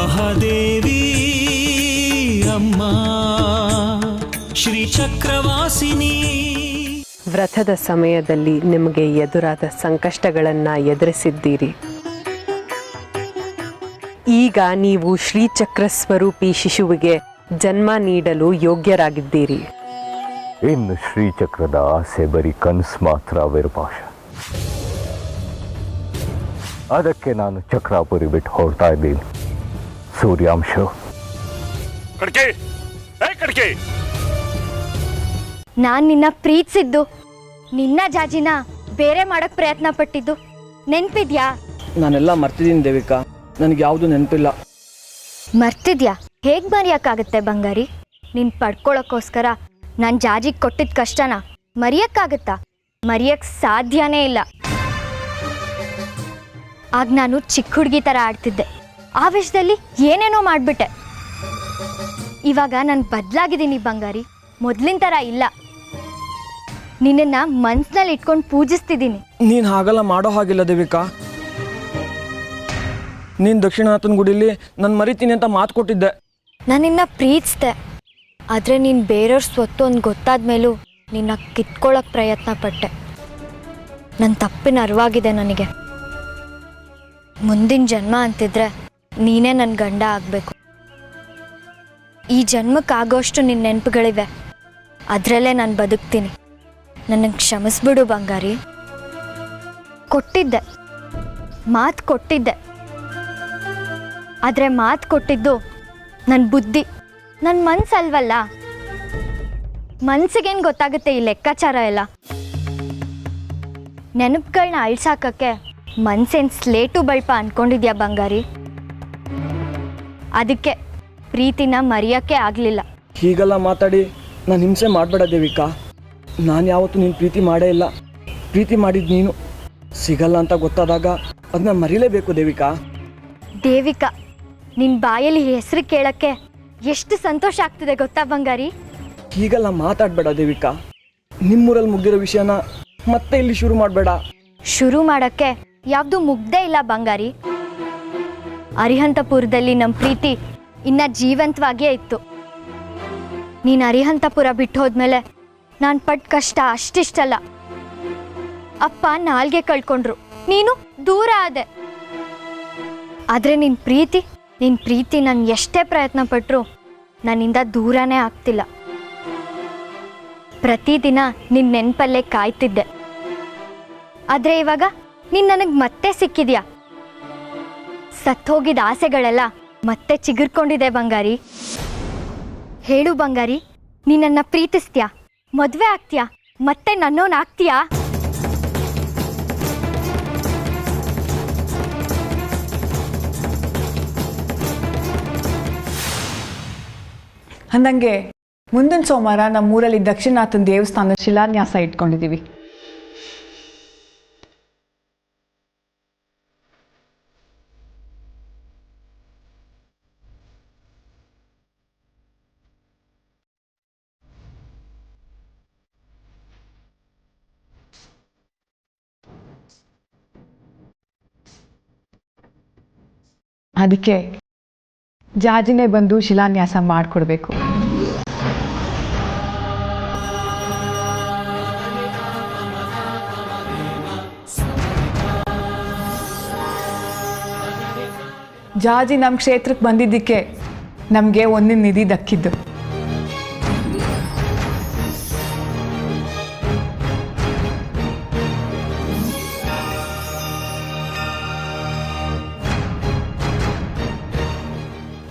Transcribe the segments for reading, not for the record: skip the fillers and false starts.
ಮಹಾದೇವಿ ಅಮ್ಮ ಶ್ರೀ ಚಕ್ರವಾಸಿನಿ. ವ್ರತದ ಸಮಯದಲ್ಲಿ ನಿಮಗೆ ಎದುರಾದ ಸಂಕಷ್ಟಗಳನ್ನು ಎದುರಿಸಿದ್ದೀರಿ. ಈಗ ನೀವು ಶ್ರೀಚಕ್ರ ಸ್ವರೂಪಿ ಶಿಶುವಿಗೆ ಜನ್ಮ ನೀಡಲು ಯೋಗ್ಯರಾಗಿದ್ದೀರಿ. ಇನ್ನು ಶ್ರೀಚಕ್ರದ ಆಸೆ ಬರೀ ಕನಸು ಮಾತ್ರ ವಿರೂಪಾಕ್ಷ. ಅದಕ್ಕೆ ನಾನು ಚಕ್ರಾಪುರಿ ಬಿಟ್ಟು ಹೊರಡ್ತಾ ಇದ್ದೀನಿ. ಸೂರ್ಯಾಂಶ ನಾನು ನಿನ್ನ ಪ್ರೀತಿಸಿದ್ದು, ನಿನ್ನ ಜಾಜಿನ ಬೇರೆ ಮಾಡಕ್ ಪ್ರಯತ್ನ ಪಟ್ಟಿದ್ದು ನೆನ್ಪಿದ್ಯಾ? ನಾನೆಲ್ಲ ಮರ್ತಿದ್ದೀನಿ ದೇವಿಕಾ, ನನಗೆ ಯಾವುದು ನೆನಪಿಲ್ಲ. ಮರ್ತಿದ್ಯಾ? ಹೇಗ್ ಮರೆಯಕ್ಕಾಗತ್ತೆ ಬಂಗಾರಿ? ನೀನ್ ಪಡ್ಕೊಳಕ್ಕೋಸ್ಕರ ನಾನು ಜಾಜಿಗೆ ಕೊಟ್ಟಿದ್ದ ಕಷ್ಟನ ಮರೆಯಕ್ಕಾಗತ್ತಾ? ಮರೆಯಕ್ ಸಾಧ್ಯನೇ ಇಲ್ಲ. ಆಗ ನಾನು ಚಿಕ್ಕ ಹುಡುಗಿ ಥರ ಆಡ್ತಿದ್ದೆ, ಆವೇಶದಲ್ಲಿ ಏನೇನೋ ಮಾಡಿಬಿಟ್ಟೆ. ಇವಾಗ ನಾನು ಬದಲಾಗಿದ್ದೀನಿ ಬಂಗಾರಿ, ಮೊದಲಿನ ಥರ ಇಲ್ಲ. ನಿನ್ನನ್ನು ಮನ್ಸಿನಲ್ಲಿ ಇಟ್ಕೊಂಡು ಪೂಜಿಸ್ತಿದ್ದೀನಿ. ನೀನು ಹಾಗೆಲ್ಲ ಮಾಡೋ ಹಾಗಿಲ್ಲ ದೇವಿಕಾ. ನೀನು ದಕ್ಷಿಣನಾಥನ ಗುಡಿಲಿ ನಾನು ಮರಿತೀನಿ ಅಂತ ಮಾತು ಕೊಟ್ಟಿದ್ದೆ. ನಾನಿನ್ನ ಪ್ರೀತಿಸ್ದೆ, ಆದರೆ ನೀನು ಬೇರೆಯವ್ರ ಸ್ವತ್ತು ಒಂದು ಗೊತ್ತಾದ ಮೇಲೂ ನಿನ್ನ ಕಿತ್ಕೊಳ್ಳೋಕೆ ಪ್ರಯತ್ನ ಪಟ್ಟೆ. ನನ್ನ ತಪ್ಪಿನ ಅರಿವಾಗಿದೆ ನನಗೆ. ಮುಂದಿನ ಜನ್ಮ ಅಂತಿದ್ರೆ ನೀನೇ ನನ್ನ ಗಂಡ ಆಗಬೇಕು. ಈ ಜನ್ಮಕ್ಕಾಗೋಷ್ಟು ನಿನ್ನ ನೆನಪುಗಳಿವೆ, ಅದರಲ್ಲೇ ನಾನು ಬದುಕ್ತೀನಿ. ನನ್ನನ್ನು ಕ್ಷಮಿಸ್ಬಿಡು ಬಂಗಾರಿ. ಕೊಟ್ಟಿದ್ದೆ, ಮಾತು ಕೊಟ್ಟಿದ್ದೆ, ಆದರೆ ಮಾತು ಕೊಟ್ಟಿದ್ದು ನನ್ನ ಬುದ್ಧಿ, ನನ್ನ ಮನಸ್ಸಲ್ವಲ್ಲ. ಮನಸ್ಸಿಗೇನು ಗೊತ್ತಾಗುತ್ತೆ ಈ ಲೆಕ್ಕಾಚಾರ ಎಲ್ಲ? ನೆನಪುಗಳನ್ನ ಅಳ್ಸಾಕಕ್ಕೆ ಮನ್ಸೇನು ಸ್ಲೇಟು ಬಳ್ಪ ಅಂದ್ಕೊಂಡಿದ್ಯಾ ಬಂಗಾರಿ? ಅದಕ್ಕೆ ಪ್ರೀತಿನ ಮರೆಯೋಕ್ಕೆ ಆಗಲಿಲ್ಲ. ಹೀಗೆಲ್ಲ ಮಾತಾಡಿ ನಾನು ಹಿಂಸೆ ಮಾಡಬೇಡ ದೇವಿಕಾ. ನಾನು ಯಾವತ್ತೂ ನೀನು ಪ್ರೀತಿ ಮಾಡೇ ಇಲ್ಲ. ಪ್ರೀತಿ ಮಾಡಿದ್ದು ನೀನು. ಸಿಗಲ್ಲ ಅಂತ ಗೊತ್ತಾದಾಗ ಅದನ್ನ ಮರೀಲೇಬೇಕು ದೇವಿಕಾ. ದೇವಿಕಾ, ನಿನ್ನ ಬಾಯಲ್ಲಿ ಹೆಸರು ಕೇಳೋಕ್ಕೆ ಎಷ್ಟು ಸಂತೋಷ ಆಗ್ತಿದೆ ಗೊತ್ತಾ ಬಂಗಾರಿ? ಹೀಗೆಲ್ಲ ಮಾತಾಡಬೇಡ ದೇವಿಕಾ. ನಿಮ್ಮೂರಲ್ಲಿ ಮುಗ್ದಿರೋ ವಿಷಯನ ಮತ್ತೆ ಇಲ್ಲಿ ಶುರು ಮಾಡಬೇಡ. ಶುರು ಮಾಡೋಕ್ಕೆ ಯಾವುದು ಮುಗ್ದೇ ಇಲ್ಲ ಬಂಗಾರಿ. ಅರಿಹಂತಪುರದಲ್ಲಿ ನಮ್ಮ ಪ್ರೀತಿ ಇನ್ನ ಜೀವಂತವಾಗಿಯೇ ಇತ್ತು. ನೀನು ಅರಿಹಂತಪುರ ಬಿಟ್ಟು ಹೋದ್ಮೇಲೆ ನಾನು ಪಟ್ಟ ಕಷ್ಟ ಅಷ್ಟಿಷ್ಟಲ್ಲ. ಅಪ್ಪ ನಾಲ್ಗೆ ಕಳ್ಕೊಂಡ್ರು, ನೀನು ದೂರ ಆದೆ. ಆದರೆ ನಿನ್ನ ಪ್ರೀತಿ ನಾನು ಎಷ್ಟೇ ಪ್ರಯತ್ನ ಪಟ್ಟರು ನನ್ನಿಂದ ದೂರನೇ ಆಗ್ತಿಲ್ಲ. ಪ್ರತಿದಿನ ನಿನ್ನ ನೆನಪಲ್ಲೇ ಕಾಯ್ತಿದ್ದೆ. ಆದರೆ ಇವಾಗ ನೀನು ನನಗೆ ಮತ್ತೆ ಸಿಕ್ಕಿದ್ಯಾ. ಸತ್ತೋಗಿದ ಆಸೆಗಳೆಲ್ಲ ಮತ್ತೆ ಚಿಗುರ್ಕೊಂಡಿದೆ ಬಂಗಾರಿ. ಹೇಳು ಬಂಗಾರಿ, ನೀ ನನ್ನ ಪ್ರೀತಿಸ್ತೀಯಾ? ಮದುವೆ ಆಗ್ತೀಯಾ? ಮತ್ತೆ ನನ್ನೋನ್ ಆಗ್ತೀಯಾ? ಅಂದಂಗೆ ಮುಂದಿನ ಸೋಮವಾರ ನಮ್ಮೂರಲ್ಲಿ ದಕ್ಷಿಣನಾಥನ ದೇವಸ್ಥಾನದ ಶಿಲಾನ್ಯಾಸ ಇಟ್ಕೊಂಡಿದ್ದೀವಿ. ಅದಕ್ಕೆ ಜಾಜಿನೇ ಬಂದು ಶಿಲಾನ್ಯಾಸ ಮಾಡಿಕೊಡ್ಬೇಕು. ಜಾಜಿ ನಮ್ಮ ಕ್ಷೇತ್ರಕ್ಕೆ ಬಂದಿದ್ದಕ್ಕೆ ನಮಗೆ ಒಂದಿನ ನಿಧಿ ದಕ್ಕಿದ್ದು.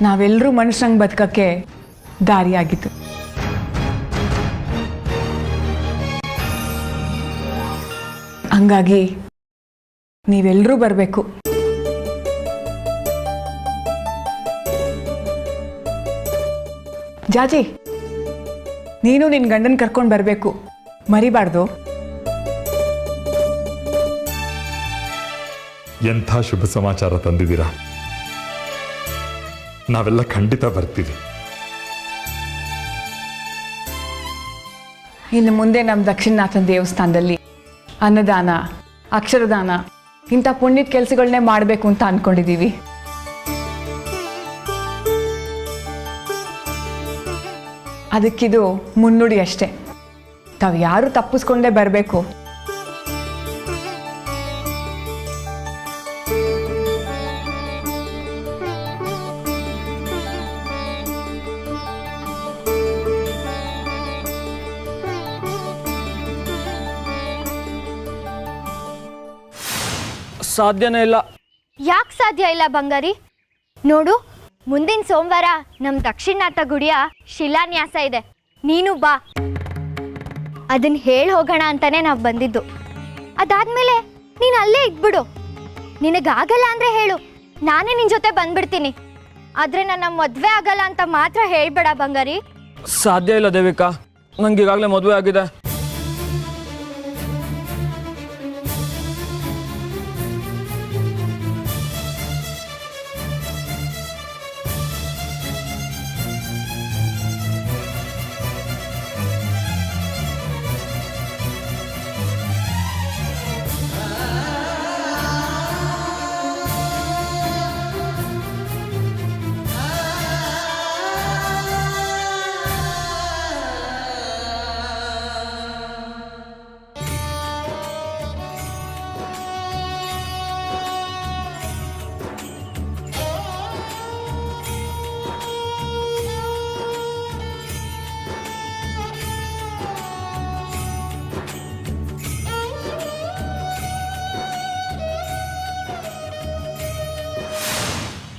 ನಾವೆಲ್ಲರೂ ಮನುಷ್ಯರಂಗೆ ಬದುಕಕ್ಕೆ ದಾರಿಯಾಗಿತ್ತು. ಹಂಗಾಗಿ ನೀವೆಲ್ಲರೂ ಬರಬೇಕು. ಜಾಜಿ, ನೀನು ನಿನ್ನ ಗಂಡನ ಕರ್ಕೊಂಡು ಬರಬೇಕು, ಮರಿಬಾರ್ದು. ಎಂಥ ಶುಭ ಸಮಾಚಾರ ತಂದಿದ್ದೀರಾ. ನಾವೆಲ್ಲ ಖಂಡಿತ ಬರ್ತೀವಿ. ಇನ್ನು ಮುಂದೆ ನಮ್ಮ ದಕ್ಷಿಣನಾಥನ ದೇವಸ್ಥಾನದಲ್ಲಿ ಅನ್ನದಾನ, ಅಕ್ಷರದಾನ ಇಂಥ ಪುಣ್ಯದ ಕೆಲಸಗಳನ್ನೇ ಮಾಡಬೇಕು ಅಂತ ಅಂದ್ಕೊಂಡಿದ್ದೀವಿ. ಅದಕ್ಕಿದು ಮುನ್ನುಡಿ ಅಷ್ಟೆ. ತಾವು ಯಾರು ತಪ್ಪಿಸ್ಕೊಂಡೇ ಬರಬೇಕು. ಸಾಧ್ಯನೇ ಇಲ್ಲ. ಯಾಕೆ ಸಾಧ್ಯ ಇಲ್ಲ ಬಂಗಾರಿ? ನೋಡು, ಮುಂದಿನ ಸೋಮವಾರ ನಮ್ಮ ದಕ್ಷಿಣನಾಥ ಗುಡಿಯ ಶಿಲಾನ್ಯಾಸ ಇದೆ. ನೀನು ಬಾ, ಅದನ್ನ ಹೇಳಿ ಹೋಗೋಣ ಅಂತಾನೆ ನಾವು ಬಂದಿದ್ದು. ಅದಾದ್ಮೇಲೆ ನೀನು ಅಲ್ಲೇ ಇದ್ಬಿಡು. ನಿನಗಾಗಲ್ಲ ಅಂದ್ರೆ ಹೇಳು, ನಾನೇ ನಿನ್ನ ಜೊತೆ ಬಂದ್ಬಿಡ್ತೀನಿ. ಆದ್ರೆ ನನ್ನ ಮದುವೆ ಆಗಲ್ಲ ಅಂತ ಮಾತ್ರ ಹೇಳ್ಬೇಡ ಬಂಗಾರಿ. ಸಾಧ್ಯ ಇಲ್ಲ ದೇವಿಕಾ, ನಂಗೆ ಈಗಾಗಲೇ ಮದುವೆ ಆಗಿದೆ.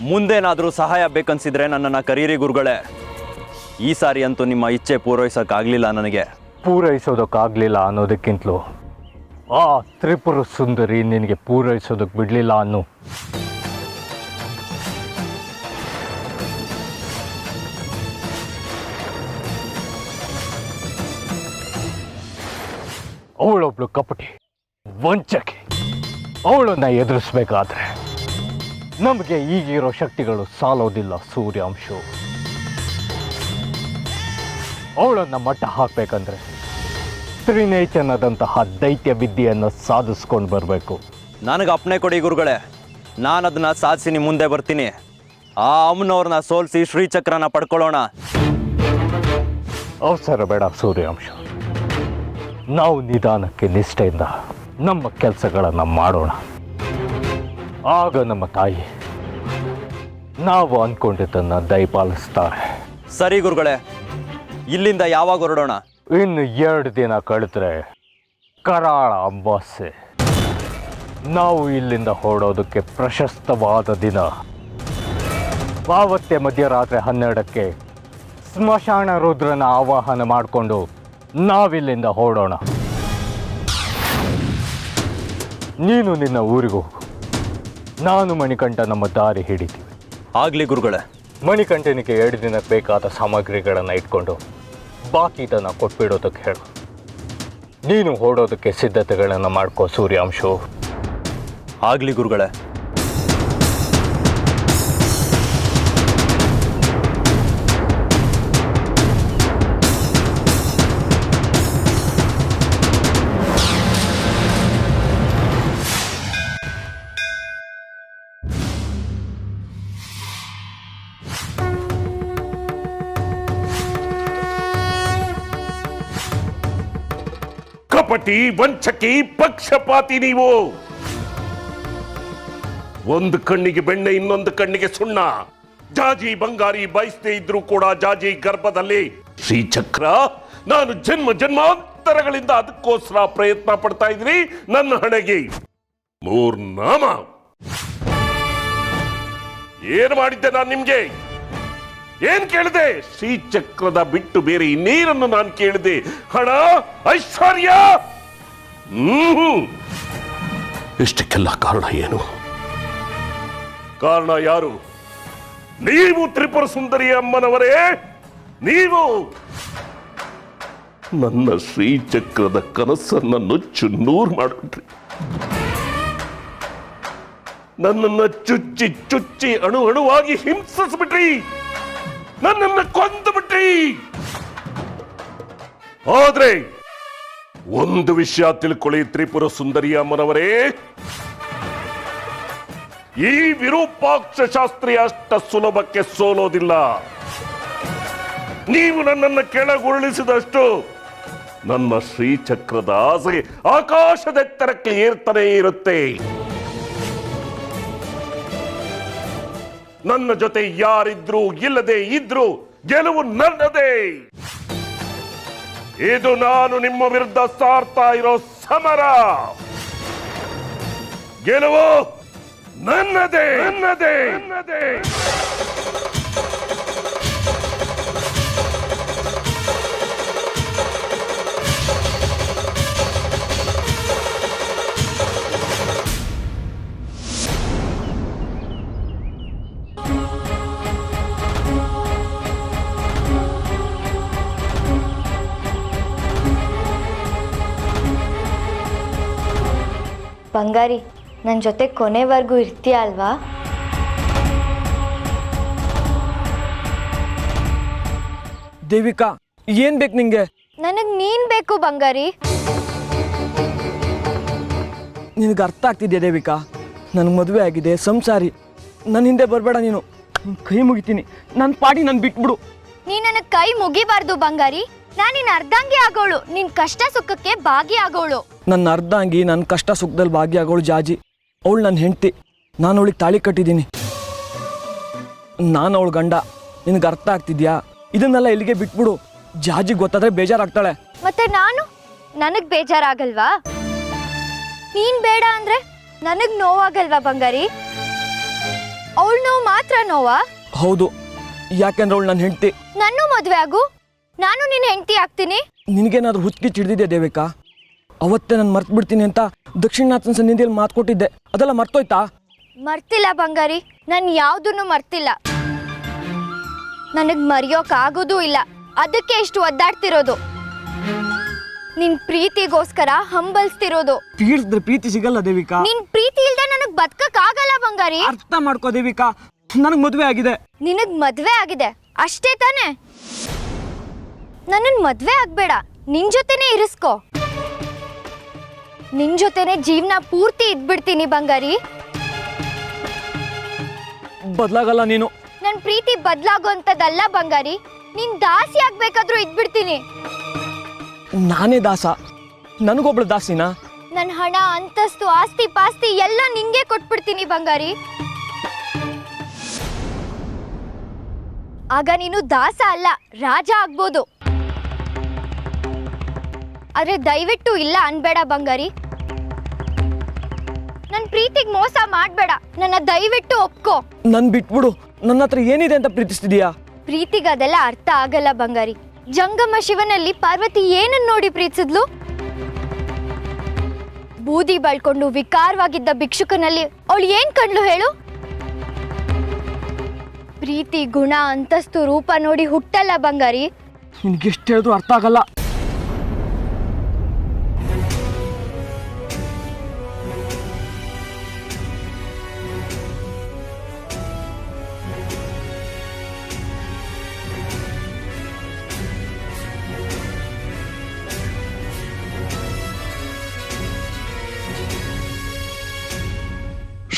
ಮುಂದೇನಾದರೂ ಸಹಾಯ ಬೇಕನ್ಸಿದ್ರೆ ನನ್ನನ್ನು ಕರೀರಿ ಗುರುಗಳೇ. ಈ ಸಾರಿ ಅಂತೂ ನಿಮ್ಮ ಇಚ್ಛೆ ಪೂರೈಸೋಕ್ಕಾಗಲಿಲ್ಲ. ನನಗೆ ಪೂರೈಸೋದಕ್ಕಾಗಲಿಲ್ಲ ಅನ್ನೋದಕ್ಕಿಂತಲೂ ಆ ತ್ರಿಪುರ ಸುಂದರಿ ನಿನಗೆ ಪೂರೈಸೋದಕ್ಕೆ ಬಿಡಲಿಲ್ಲ ಅನ್ನು. ಅವಳೊಬ್ಳು ಕಪಟಿ, ವಂಚಕಿ. ಅವಳನ್ನು ಎದುರಿಸ್ಬೇಕಾದ್ರೆ ನಮಗೆ ಈಗಿರೋ ಶಕ್ತಿಗಳು ಸಾಲೋದಿಲ್ಲ ಸೂರ್ಯಾಂಶು. ಅವಳನ್ನು ಮಟ್ಟ ಹಾಕಬೇಕಂದ್ರೆ ತ್ರಿನೇಚನದಂತಹ ದೈತ್ಯ ವಿದ್ಯೆಯನ್ನು ಸಾಧಿಸ್ಕೊಂಡು ಬರಬೇಕು. ನನಗೆ ಅಪ್ಪಣೆ ಕೊಡಿ ಗುರುಗಳೇ, ನಾನು ಅದನ್ನು ಸಾಧಿಸಿ ನಿಮ್ಮ ಮುಂದೆ ಬರ್ತೀನಿ. ಆ ಅಮ್ಮನವ್ರನ್ನ ಸೋಲಿಸಿ ಶ್ರೀಚಕ್ರನ ಪಡ್ಕೊಳ್ಳೋಣ. ಅವಸರ ಬೇಡ ಸೂರ್ಯಾಂಶ, ನಾವು ನಿಧಾನಕ್ಕೆ ನಿಷ್ಠೆಯಿಂದ ನಮ್ಮ ಕೆಲಸಗಳನ್ನು ಮಾಡೋಣ. ಆಗ ನಮ್ಮ ತಾಯಿ ನಾವು ಅಂದ್ಕೊಂಡಿದ್ದನ್ನು ದಯಪಾಲಿಸ್ತಾರೆ. ಸರಿ ಗುರುಗಳೇ, ಇಲ್ಲಿಂದ ಯಾವಾಗ ಹೊರಡೋಣ? ಇನ್ನು 2 ದಿನ ಕಳೆದ್ರೆ ಕರಾಳ ಅಮಾವಾಸ್ಯೆ. ನಾವು ಇಲ್ಲಿಂದ ಹೊರಡೋದಕ್ಕೆ ಪ್ರಶಸ್ತವಾದ ದಿನ. ಆವತ್ತೇ ಮಧ್ಯರಾತ್ರಿ 12ಕ್ಕೆ ಸ್ಮಶಾನ ರುದ್ರನ ಆವಾಹನ ಮಾಡಿಕೊಂಡು ನಾವಿಲ್ಲಿಂದ ಹೊರಡೋಣ. ನೀನು ನಿನ್ನ ಊರಿಗೂ, ನಾನು ಮಣಿಕಂಠ ನಮ್ಮ ದಾರಿ ಹಿಡಿತೀವಿ. ಆಗಲಿ ಗುರುಗಳೇ. ಮಣಿಕಂಠನಿಗೆ 2 ದಿನಕ್ಕೆ ಬೇಕಾದ ಸಾಮಗ್ರಿಗಳನ್ನು ಇಟ್ಕೊಂಡು ಬಾಕಿದನ್ನು ಕೊಟ್ಬಿಡೋದಕ್ಕೆ ಹೇಳು. ನೀನು ಹೊರಡೋದಕ್ಕೆ ಸಿದ್ಧತೆಗಳನ್ನು ಮಾಡ್ಕೋ ಸೂರ್ಯಾಂಶು. ಆಗಲಿ ಗುರುಗಳೇ. ಕಪಟಿ, ವಂಚಕಿ, ಪಕ್ಷಪಾತಿ ನೀವು. ಒಂದು ಕಣ್ಣಿಗೆ ಬೆಣ್ಣೆ, ಇನ್ನೊಂದು ಕಣ್ಣಿಗೆ ಸುಣ್ಣ. ಜಾಜಿ ಬಂಗಾರಿ ಬಯಸದೇ ಇದ್ರೂ ಕೂಡ ಜಾಜಿ ಗರ್ಭದಲ್ಲಿ ಶ್ರೀಚಕ್ರ. ನಾನು ಜನ್ಮ ಜನ್ಮಾಂತರಗಳಿಂದ ಅದಕ್ಕೋಸ್ಕರ ಪ್ರಯತ್ನ ಪಡ್ತಾ ಇದ್ರಿ. ನನ್ನ ಹಣೆಗೆ 3 ನಾಮ. ಏನು ಮಾಡಿದ್ದೆ ನಾನು ನಿಮ್ಗೆ? ಏನ್ ಕೇಳಿದೆ? ಶ್ರೀಚಕ್ರದ ಬಿಟ್ಟು ಬೇರೆ ಇನ್ನೇನನ್ನು ನಾನು ಕೇಳಿದೆ? ಹಣ, ಐಶ್ವರ್ಯ. ಇಷ್ಟಕ್ಕೆಲ್ಲ ಕಾರಣ ಏನು? ಕಾರಣ ಯಾರು? ನೀವು ತ್ರಿಪುರ ಸುಂದರಿ ಅಮ್ಮನವರೇ. ನೀವು ನನ್ನ ಶ್ರೀಚಕ್ರದ ಕನಸನ್ನ ನುಚ್ಚು ನೂರು ಮಾಡಿಬಿಟ್ರಿ. ನನ್ನನ್ನು ಚುಚ್ಚಿ ಚುಚ್ಚಿ ಅಣು ಅಣುವಾಗಿ ಹಿಂಸಿಸ್ಬಿಟ್ರಿ. ನನ್ನನ್ನು ಕೊಂದು ಬಿಟ್ರಿ. ಆದ್ರೆ ಒಂದು ವಿಷಯ ತಿಳ್ಕೊಳ್ಳಿ ತ್ರಿಪುರ ಸುಂದರಿ ಅಮ್ಮನವರೇ, ಈ ವಿರೂಪಾಕ್ಷ ಶಾಸ್ತ್ರಿ ಅಷ್ಟ ಸುಲಭಕ್ಕೆ ಸೋಲೋದಿಲ್ಲ. ನೀವು ನನ್ನನ್ನು ಕೆಳಗುರುಳಿಸಿದಷ್ಟು ನನ್ನ ಶ್ರೀಚಕ್ರದ ಆಸೆ ಆಕಾಶದೆತ್ತರಕ್ಕೆ ಏರ್ತಾನೇ ಇರುತ್ತೆ. ನನ್ನ ಜೊತೆ ಯಾರಿದ್ರು ಇಲ್ಲದೆ ಇದ್ರು ಗೆಲುವು ನನ್ನದೇ. ಇದು ನಾನು ನಿಮ್ಮ ವಿರುದ್ಧ ಸಾರ್ತಾ ಇರೋ ಸಮರ. ಗೆಲುವು ನನ್ನದೇ ನನ್ನದೇ ನನ್ನದೇ. ಬಂಗಾರಿ, ನನ್ನ ಜೊತೆ ಕೊನೆವರೆಗೂ ಇರ್ತೀಯ ಅಲ್ವಾ? ದೇವಿಕಾ, ಏನ್ ಬೇಕು ನಿಂಗೆ? ನನಗೆ ನೀನ್ ಬೇಕು ಬಂಗಾರಿ. ನಿನಗೆ ಅರ್ಥ ಆಗ್ತಿದ್ಯಾ ದೇವಿಕಾ? ನನಗೆ ಮದುವೆ ಆಗಿದೆ, ಸಂಸಾರಿ. ನನ್ನ ಹಿಂದೆ ಬರಬೇಡ ನೀನು. ಕೈ ಮುಗಿತೀನಿ, ನನ್ನ ಪಾಡಿ ನಾನು ಬಿಟ್ಬಿಡು. ನೀ ನನಗೆ ಕೈ ಮುಗಿಬಾರ್ದು ಬಂಗಾರಿ. ನಾನು ನಿನ್ನ ಅರ್ಧಾಂಗಿ ಆಗೋಳು, ನಿನ್ ಕಷ್ಟ ಸುಖಕ್ಕೆ ಭಾಗಿಯಾಗೋಳು. ನನ್ನ ಅರ್ಧಾಂಗಿ ನನ್ನ ಕಷ್ಟ ಸುಖದಲ್ಲಿ ಭಾಗಿಯಾಗೋಳು ಜಾಜಿ. ಅವಳು ನನ್ನ ಹೆಂಡತಿ, ನಾನು ಅವಳಿಗೆ ತಾಳಿ ಕಟ್ಟಿದ್ದೀನಿ. ನಾನು ಅವಳು ಗಂಡ. ನಿನಗೆ ಅರ್ಥ ಆಗ್ತಿದ್ಯಾ? ಇದನ್ನೆಲ್ಲ ಇಲ್ಲಿಗೆ ಬಿಟ್ಬಿಡು. ಜಾಜಿ ಗೊತ್ತಾದ್ರೆ ಬೇಜಾರಾಗ್ತಾಳೆ. ಮತ್ತೆ ನನಗ್ ಬೇಜಾರಾಗಲ್ವಾ? ನೀನ್ ಬೇಡ ಅಂದ್ರೆ ನನಗ್ ನೋವಾಗಲ್ವಾ ಬಂಗಾರಿ? ಅವಳು ನೋವು ಮಾತ್ರ ನೋವಾ? ಹೌದು, ಯಾಕೆಂದ್ರೆ ಅವಳು ನನ್ನ ಹೆಂಡತಿ. ನನ್ನ ಮದುವೆ ಆಗು, ನಾನು ನಿನ್ನ ಹೆಂಡತಿ ಆಗ್ತೀನಿ. ನಿನಗೇನಾದ್ರೂ ಹುಚ್ಚಿ ಚಿಡ್ದಿದೆ ದೇವಿಕಾ? ಅವತ್ತೇ ನಾನು ಮರ್ತು ಬಿಡ್ತೀನಿ ಅಂತ ದಕ್ಷಿಣನಾಥನ ಸನ್ನಿಧಿಯಲ್ಲಿ ಮಾತು ಕೊಟ್ಟಿದ್ದೆ, ಅದೆಲ್ಲ ಮರ್ತೋಯ್ತಾ? ಮರ್ತಿಲ್ಲ ಬಂಗಾರಿ, ನಾನು ಯಾವುದನ್ನು ಮರ್ತಿಲ್ಲ. ನನಗ್ ಮರೆಯೋಕ್ಕಾಗೋದೂ ಇಲ್ಲ. ಅದಕ್ಕೆ ಇಷ್ಟು ಒದ್ದಾಡ್ತಿರೋದು. ನಿನ್ ಪ್ರೀತಿಗೋಸ್ಕರ ಹಂಬಲ್ಸ್ತಿರೋದು. ತೀರ್ಸಿದ್ರೆ ಪ್ರೀತಿ ಸಿಗಲ್ಲ ದೇವಿಕಾ. ನಿನ್ ಪ್ರೀತಿ ಇಲ್ದೆ ನನಗ್ ಬದುಕಕ್ ಆಗಲ್ಲ ಬಂಗಾರಿ. ಅರ್ಥ ಮಾಡ್ಕೋ ದೇವಿಕಾ, ನನಗ್ ಮದುವೆ ಆಗಿದೆ. ನಿನಗ್ ಮದ್ವೆ ಆಗಿದೆ ಅಷ್ಟೇ ತಾನೆ? ನನ್ನನ್ ಮದ್ವೆ ಆಗ್ಬೇಡ, ನಿನ್ ಜೊತೆನೆ ಇರಿಸ್ಕೋ. ನಿನ್ ಜೊತೆನೆ ಜೀವನ ಪೂರ್ತಿ ಇದ್ಬಿಡ್ತೀನಿ ಬಂಗಾರಿ. ಬದಲಾಗಲ್ಲ ನೀನು. ನನ್ ಪ್ರೀತಿ ಬದಲಾಗೋಂಥದ್ದಲ್ಲ ಬಂಗಾರಿ. ನಿನ್ ದಾಸಿ ಆಗ್ಬೇಕಾದ್ರೂ ಇದ್ಬಿಡ್ತೀನಿ. ನಾನೇ ದಾಸ? ನನಗೊಬ್ಳು ದಾಸಿನಾ? ನನ್ ಹಣ, ಅಂತಸ್ತು, ಆಸ್ತಿ ಪಾಸ್ತಿ ಎಲ್ಲ ನಿಂಗೆ ಕೊಟ್ಬಿಡ್ತೀನಿ ಬಂಗಾರಿ. ಆಗ ನೀನು ದಾಸ ಅಲ್ಲ, ರಾಜ ಆಗ್ಬೋದು. ಆದ್ರೆ ದಯವಿಟ್ಟು ಇಲ್ಲ ಅನ್ಬೇಡ ಬಂಗಾರಿ. ನನ್ ಪ್ರೀತಿಗೆ ಮೋಸ ಮಾಡ್ಬೇಡ. ನನ್ನ ದಯವಿಟ್ಟು ಒಪ್ಕೋ. ನನ್ ಬಿಟ್ಬಿಡು. ನನ್ನ ಹತ್ರ ಏನಿದೆ ಅಂತ ಪ್ರೀತಿಸ್ತಿದೀಯಾ? ಪ್ರೀತಿಗೆ ಅದೆಲ್ಲ ಅರ್ಥ ಆಗಲ್ಲ ಬಂಗಾರಿ. ಜಂಗಮ ಶಿವನಲ್ಲಿ ಪಾರ್ವತಿ ಏನನ್ನ ನೋಡಿ ಪ್ರೀತಿಸಿದ್ಲು? ಬೂದಿ ಬಳ್ಕೊಂಡು ವಿಕಾರವಾಗಿದ್ದ ಭಿಕ್ಷುಕನಲ್ಲಿ ಅವಳು ಏನ್ ಕಂಡ್ಲು ಹೇಳು? ಪ್ರೀತಿ ಗುಣ, ಅಂತಸ್ತು, ರೂಪ ನೋಡಿ ಹುಟ್ಟಲ್ಲ ಬಂಗಾರಿ. ನಿನ್ಗೆಷ್ಟು ಹೇಳಿದ್ರು ಅರ್ಥ ಆಗಲ್ಲ.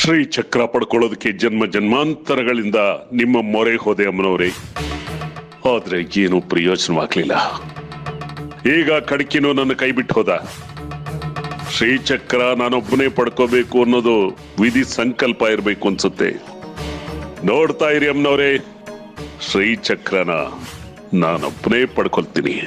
ಶ್ರೀ ಚಕ್ರ ಪಡ್ಕೊಳ್ಳೋದಕ್ಕೆ ಜನ್ಮ ಜನ್ಮಾಂತರಗಳಿಂದ ನಿಮ್ಮ ಮೊರೆ ಹೋದೆ ಅಮ್ಮನವರೇ. ಆದ್ರೆ ಏನು ಪ್ರಯೋಜನವಾಗ್ಲಿಲ್ಲ. ಈಗ ಖಡ್ಕಿನೂ ನನ್ನ ಕೈ ಬಿಟ್ಟು ಹೋದ. ಶ್ರೀಚಕ್ರ ನಾನೊಬ್ಬನೇ ಪಡ್ಕೋಬೇಕು ಅನ್ನೋದು ವಿಧಿ ಸಂಕಲ್ಪ ಇರಬೇಕು ಅನ್ಸುತ್ತೆ. ನೋಡ್ತಾ ಇರಿ ಅಮ್ಮನವರೇ, ಶ್ರೀಚಕ್ರನ ನಾನೊಬ್ಬನೇ ಪಡ್ಕೊಳ್ತೀನಿ.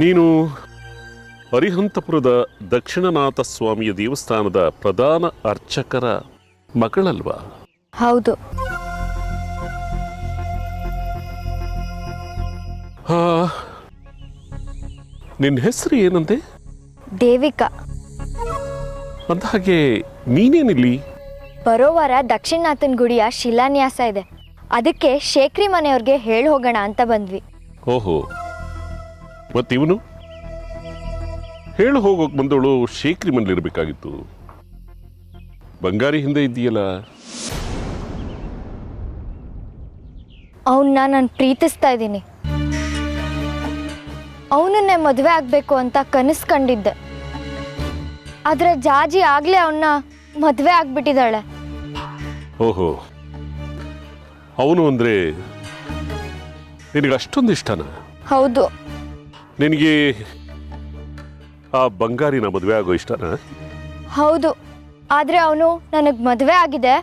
ನೀನು ಅರಿಹಂತಪುರದ ದಕ್ಷಿಣನಾಥ ಸ್ವಾಮಿಯ ದೇವಸ್ಥಾನದ ಪ್ರಧಾನ ಅರ್ಚಕರ ಮಗಳಲ್ವಾ? ಹೌದು. ನಿನ್ನ ಹೆಸರು ಏನಂತೆ? ದೇವಿಕಾ. ಅಂದ ಹಾಗೆ ನೀನೇನಿಲ್ಲಿ? ಬರೋ ವಾರ ದಕ್ಷಿಣನಾಥನ್ ಗುಡಿಯ ಶಿಲಾನ್ಯಾಸ ಇದೆ, ಅದಕ್ಕೆ ಶೇಖರಿ ಮನೆಯವ್ರಿಗೆ ಹೇಳಿ ಹೋಗೋಣ ಅಂತ ಬಂದ್ವಿ. ಓಹೋ, ಮತ್ತಿವನು ಹೇಳು ಹೋಗೋಕೆ ಬಂದವಳು ಶೇಖರಿ ಮನೇಲಿರ್ಬೇಕಾಗಿತ್ತು. ಬಂಗಾರಿ ಹಿಂದೆ ಇದ್ದೀಯಲ್ಲ? ಅವನ್ನ ನಾನು ಪ್ರೀತಿಸ್ತಾ ಇದ್ದೀನಿ. ಅವನನ್ನೇ ಮದುವೆ ಆಗ್ಬೇಕು ಅಂತ ಕನಸು ಕಂಡಿದ್ದೆ. ಆದ್ರೆ ಜಾಜಿ ಆಗ್ಲೇ ಅವನ್ನ ಮದುವೆ ಆಗ್ಬಿಟ್ಟಿದ್ದಾಳೆ. ಓಹೋ, ಅವನು ಅಂದ್ರೆ ನಿನಗೆ ಅಷ್ಟೊಂದು ಇಷ್ಟನಾ? ಹೌದು. ನಿನಗೆ ಆ ಬಂಗಾರಿನ ಮದುವೆ ಆಗೋ ಇಷ್ಟನಾ? ಹೌದು. ಆದ್ರೆ ಅವನು ನನಗೆ ಮದುವೆ ಆಗಿದೆ,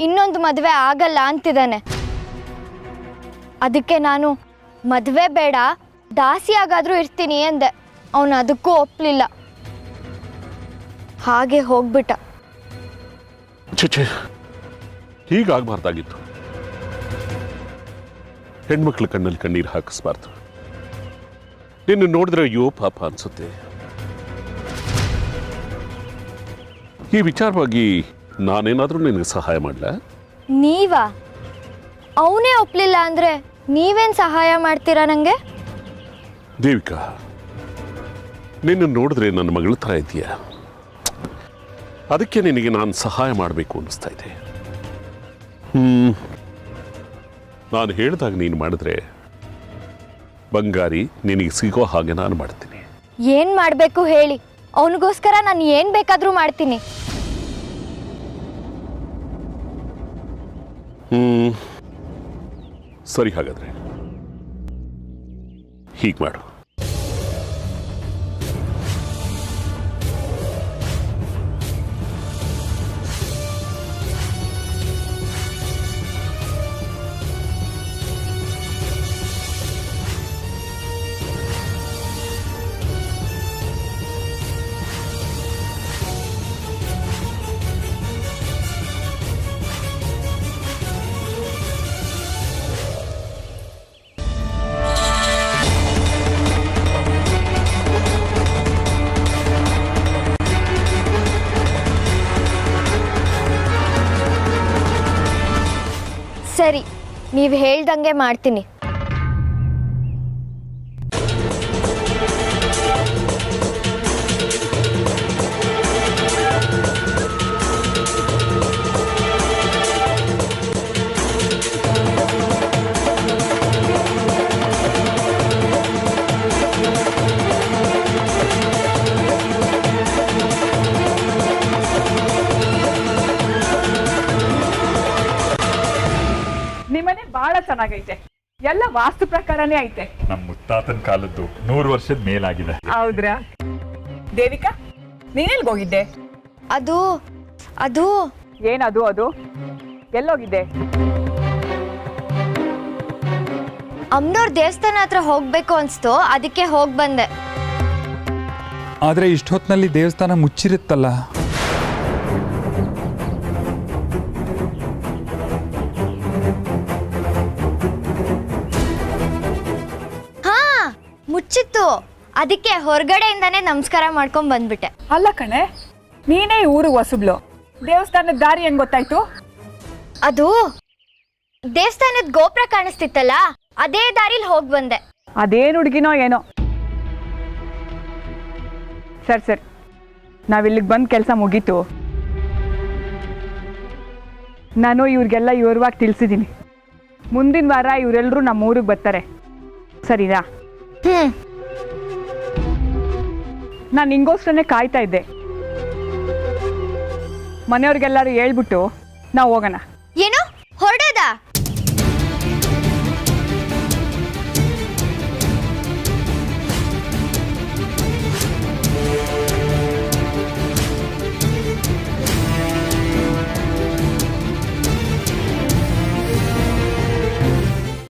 ಇನ್ನೊಂದು ಮದುವೆ ಆಗಲ್ಲ ಅಂತಿದ್ದಾನೆ. ಅದಕ್ಕೆ ನಾನು ಮದುವೆ ಬೇಡ, ದಾಸಿಯಾಗಾದ್ರೂ ಇರ್ತೀನಿ ಎಂದೆ. ಅವನು ಅದಕ್ಕೂ ಒಪ್ಪಲಿಲ್ಲ, ಹಾಗೆ ಹೋಗ್ಬಿಟ್ಟ. ಛೇ, ಹೀಗಾಗಬಾರ್ದಾಗಿತ್ತು. ಹೆಣ್ಮಕ್ಳ ಕಣ್ಣಲ್ಲಿ ಕಣ್ಣೀರು ಹಾಕಿಸ್ಬಾರ್ದು. ನಿನ್ನ ನೋಡಿದ್ರೆ ಅಯ್ಯೋ ಪಾಪ ಅನ್ಸುತ್ತೆ. ಈ ವಿಚಾರವಾಗಿ ನಾನೇನಾದ್ರೂ ನಿನಗೆ ಸಹಾಯ ಮಾಡಲ? ನೀವಾ? ಅವನೇ ಒಪ್ಪಲಿಲ್ಲ ಅಂದ್ರೆ ನೀವೇನ್ ಸಹಾಯ ಮಾಡ್ತೀರಾ ನಂಗೆ? ದೇವಿಕಾ, ನಿನ್ನ ನೋಡಿದ್ರೆ ನನ್ನ ಮಗಳ ಥರ ಇದೆಯಾ, ಅದಕ್ಕೆ ನಿನಗೆ ನಾನು ಸಹಾಯ ಮಾಡಬೇಕು ಅನ್ನಿಸ್ತಾ ಇದೆ. ನಾನು ಹೇಳಿದಾಗ ನೀನು ಮಾಡಿದ್ರೆ ಬಂಗಾರಿ ನಿನಗೆ ಸಿಗೋ ಹಾಗೆ ನಾನು ಮಾಡ್ತೀನಿ. ಏನ್ ಮಾಡ್ಬೇಕು ಹೇಳಿ, ಅವನಿಗೋಸ್ಕರ ನಾನು ಏನ್ ಬೇಕಾದ್ರೂ ಮಾಡ್ತೀನಿ. ಸರಿ, ಹಾಗಾದ್ರೆ ಹೀಗೆ ಮಾಡು. ಸರಿ, ನೀವು ಹೇಳ್ದಂಗೆ ಮಾಡ್ತೀನಿ. ನಿಮ್ಮನೆ ಬಹಳ ಚೆನ್ನಾಗೈತೆ, ಎಲ್ಲ ವಾಸ್ತು ಪ್ರಕಾರನೇ ಐತೆ. ನಮ್ಮ ಮುತ್ತಾತನ ಕಾಲದ್ದು 100 ವರ್ಷದ ಮೇಲಾಗಿದೆ. ಹೌದ್ರಾ? ದೇವಿಕಾ, ನೀನೆಲ್ಗೆ ಹೋಗಿದ್ದೆ? ಅದು ಅದು ಏನದು? ಅದು ಎಲ್ಲೋಗಿದ್ದೆ? ಅಮ್ಮನವ್ರ ದೇವಸ್ಥಾನ ಹತ್ರ ಹೋಗ್ಬೇಕು ಅನ್ಸ್ತು, ಅದಕ್ಕೆ ಹೋಗ್ ಬಂದೆ. ಆದ್ರೆ ಇಷ್ಟೊತ್ನಲ್ಲಿ ದೇವಸ್ಥಾನ ಮುಚ್ಚಿರುತ್ತಲ್ಲ. ಮುಚ್ಚಿತ್ತು, ಅದಕ್ಕೆ ಹೊರಗಡೆಯಿಂದಾನೇ ನಮಸ್ಕಾರ ಮಾಡ್ಕೊಂಡ್ ಬಂದ್ಬಿಟ್ಟೆ. ಅಲ್ಲ ಕಣೆ, ನೀನೇ ಊರು ಹೊಸಬ್ಲು, ದೇವಸ್ಥಾನದ ದಾರಿ ಹೆಂಗ್ ಗೊತ್ತಾಯ್ತು? ಅದು ದೇವಸ್ಥಾನದ ಗೋಪುರ ಕಾಣಿಸ್ತಿತ್ತಲ್ಲ, ಅದೇ ದಾರಿಲಿ ಹೋಗ್ ಬಂದೆ. ಅದೇನು ಹುಡುಗಿನೋ ಏನೋ. ಸರಿ, ನಾವಿಲ್ಲಿಗೆ ಬಂದು ಕೆಲಸ ಮುಗೀತು. ನಾನು ಇವ್ರಿಗೆಲ್ಲ ವಿವರವಾಗಿ ತಿಳಿಸಿದ್ದೀನಿ. ಮುಂದಿನ ವಾರ ಇವರೆಲ್ಲರೂ ನಮ್ಮ ಊರಿಗೆ ಬರ್ತಾರೆ, ಸರಿನಾ? ನಾನು ನಿಂಗೋಸ್ಕರನೇ ಕಾಯ್ತಾ ಇದ್ದೆ. ಮನೆಯವ್ರಿಗೆಲ್ಲರೂ ಹೇಳ್ಬಿಟ್ಟು ನಾವು ಹೋಗೋಣ.